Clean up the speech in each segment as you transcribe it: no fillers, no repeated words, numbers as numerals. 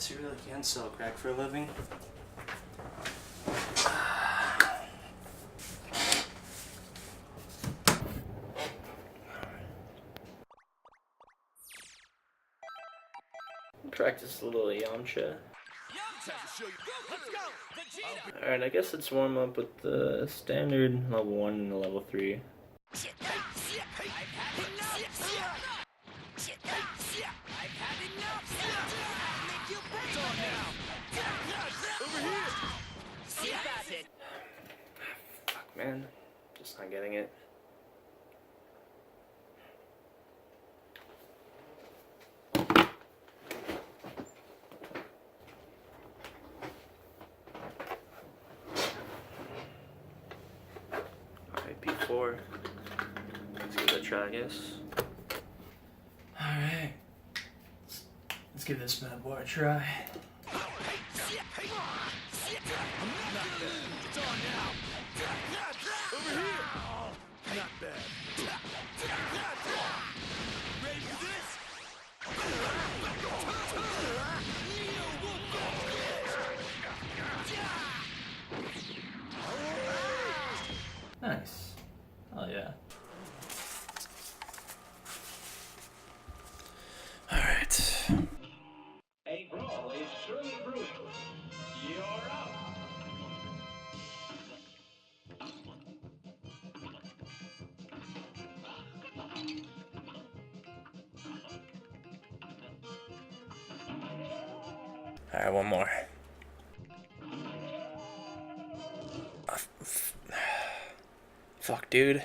Guess you really can sell crack for a living. Practice a little Yamcha. Alright, I guess let's warm up with the standard level 1 and the level 3. Fuck, man. Just not getting it. R.A.P. Let's give it a try, I guess. Alright. Let's give this bad boy a try. Nice. Oh yeah. Alright. A brawl is surely brewing. You're up. Alright, one more. Fuck, dude.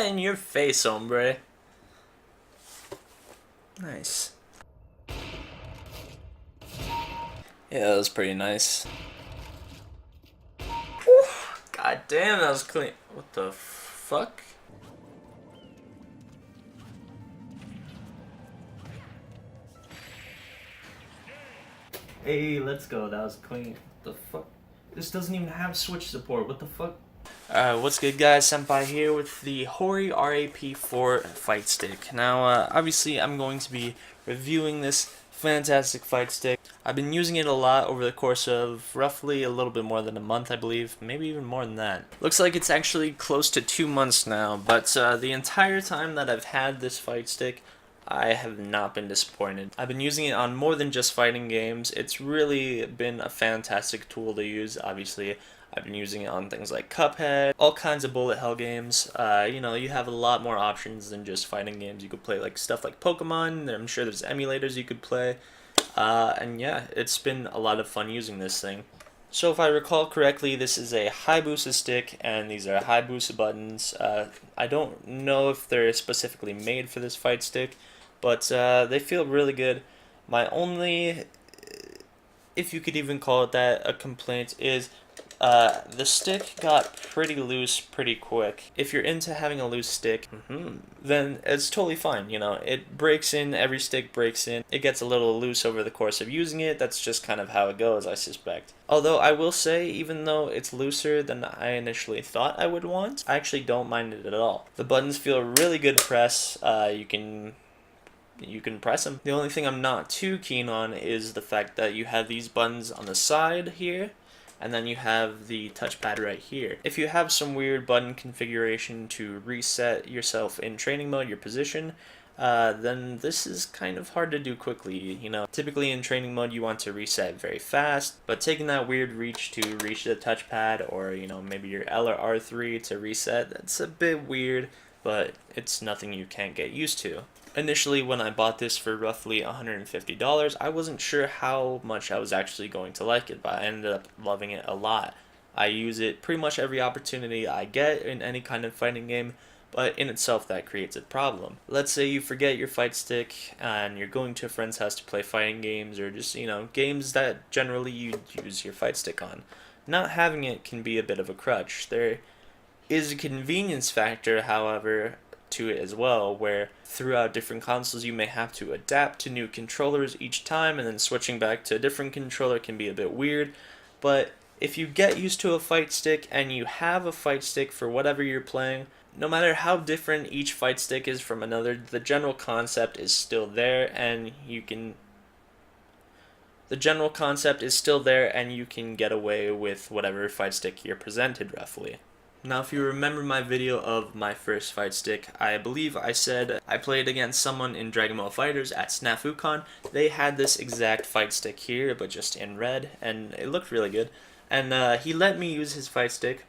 In your face, hombre. Nice. Yeah, that was pretty nice. Whew. God damn, that was clean. What the fuck? Hey, let's go. That was clean. What the fuck? This doesn't even have Switch support. What the fuck? What's good, guys? Senpai here with the Hori R.A.P. fight stick. Now, obviously, I'm going to be reviewing this fantastic fight stick. I've been using it a lot over the course of roughly a little bit more than a month, I believe. Maybe even more than that. Looks like it's actually close to 2 months now, but the entire time that I've had this fight stick, I have not been disappointed. I've been using it on more than just fighting games. It's really been a fantastic tool to use. Obviously, I've been using it on things like Cuphead, all kinds of bullet hell games. You know, you have a lot more options than just fighting games. You could play like stuff like Pokemon. I'm sure there's emulators you could play. And yeah, it's been a lot of fun using this thing. So if I recall correctly, this is a Hayabusa stick, and these are Hayabusa buttons. I don't know if they're specifically made for this fight stick, but they feel really good. My only, if you could even call it that, a complaint is the stick got pretty loose pretty quick. If you're into having a loose stick, then it's totally fine, you know. It breaks in, every stick breaks in. It gets a little loose over the course of using it. That's just kind of how it goes, I suspect. Although I will say, even though it's looser than I initially thought I would want, I actually don't mind it at all. The buttons feel really good to press. You can press them. The only thing I'm not too keen on is the fact that you have these buttons on the side here, and then you have the touchpad right here. If you have some weird button configuration to reset yourself in training mode, your position, then this is kind of hard to do quickly. You know, typically in training mode you want to reset very fast, but taking that weird reach to reach the touchpad, or you know, maybe your L or R3 to reset, that's a bit weird, but it's nothing you can't get used to. Initially, when I bought this for roughly $150, I wasn't sure how much I was actually going to like it, but I ended up loving it a lot. I use it pretty much every opportunity I get in any kind of fighting game, but in itself that creates a problem. Let's say you forget your fight stick and you're going to a friend's house to play fighting games, or just, you know, games that generally you'd use your fight stick on. Not having it can be a bit of a crutch. There is a convenience factor, however, to it as well, where throughout different consoles you may have to adapt to new controllers each time, and then switching back to a different controller can be a bit weird. But if you get used to a fight stick and you have a fight stick for whatever you're playing, no matter how different each fight stick is from another, the general concept is still there, and you can get away with whatever fight stick you're presented roughly. Now, if you remember my video of my first fight stick, I believe I said I played against someone in Dragon Ball FighterZ at SnafuCon. They had this exact fight stick here, but just in red, and it looked really good. And he let me use his fight stick,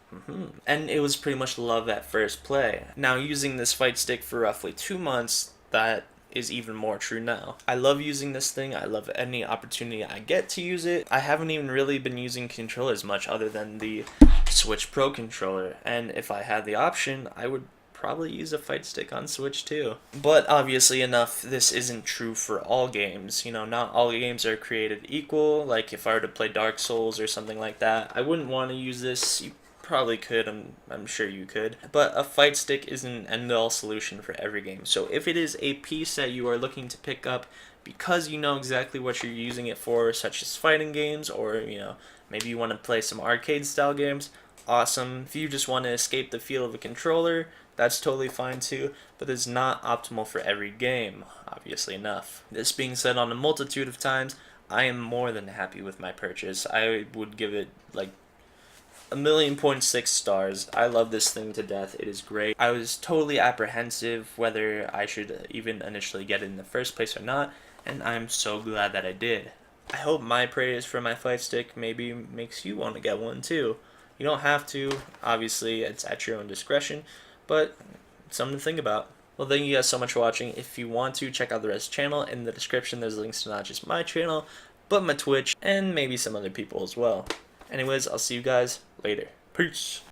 and it was pretty much love at first play. Now, using this fight stick for roughly 2 months, that is even more true now. I love using this thing. I love any opportunity I get to use it. I haven't even really been using controllers much other than the Switch Pro controller, and if I had the option, I would probably use a fight stick on Switch too. But obviously enough, this isn't true for all games. You know, not all games are created equal. Like if I were to play Dark Souls or something like that, I wouldn't want to use this. You probably could, I'm sure you could. But a fight stick isn't an end-all solution for every game. So if it is a piece that you are looking to pick up because you know exactly what you're using it for, such as fighting games, or you know, maybe you want to play some arcade style games, awesome. If you just want to escape the feel of a controller, that's totally fine too, but it's not optimal for every game, obviously enough. This being said, on a multitude of times, I am more than happy with my purchase. I would give it like 1,000,000.6 stars. I love this thing to death. It is great. I was totally apprehensive whether I should even initially get it in the first place or not, and I'm so glad that I did. I hope my praise for my fight stick maybe makes you want to get one too. You don't have to, obviously it's at your own discretion, but it's something to think about. Well, thank you guys so much for watching. If you want to check out the rest of the channel, in the description there's links to not just my channel, but my Twitch, and maybe some other people as well. Anyways, I'll see you guys later. Peace!